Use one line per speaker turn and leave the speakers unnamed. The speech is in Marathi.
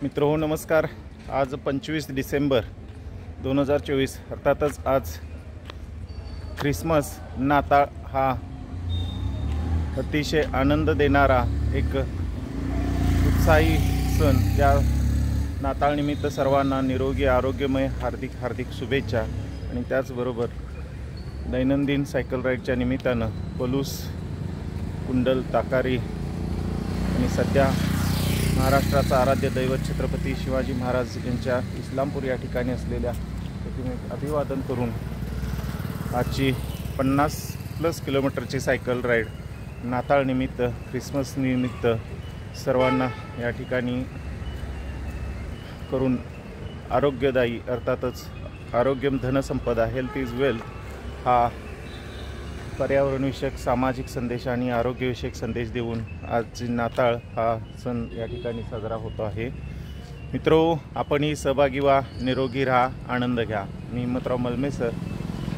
मित्रहो नमस्कार। आज 25 डिसेंबर 2024 अर्थातच आज ख्रिसमस नाताळ हा अतिशय आनंद देणारा एक उत्साही सण। या नाताळनिमित्त सर्वांना निरोगी आरोग्यमय हार्दिक शुभेच्छा। आणि त्याचबरोबर दैनंदिन सायकल राईडच्या निमित्तानं पलूस कुंडल ताकारी आणि सध्या महाराष्ट्राचा आराध्य दैवत छत्रपती शिवाजी महाराज यांच्या इस्लामपूर या ठिकाणी असलेल्या प्रतिमेस अभिवादन करून आजची 50+ किलोमीटरची सायकल राईड नाताळ निमित्त ख्रिसमस निमित्त सर्वांना या ठिकाणी करून आरोग्यदायी अर्थातच आरोग्यम धनसंपदा हेल्थ इज वेल्थ हा पर्यावरणविषयक सामाजिक संदेश आणि आरोग्यविषयक संदेश देऊन आज नाताळ हा सण या ठिकाणी साजरा होतो आहे। मित्रो, आपणही सहभागी व्हा, निरोगी राहा, आनंद घ्या। मी हिम्मतराव मलमे सर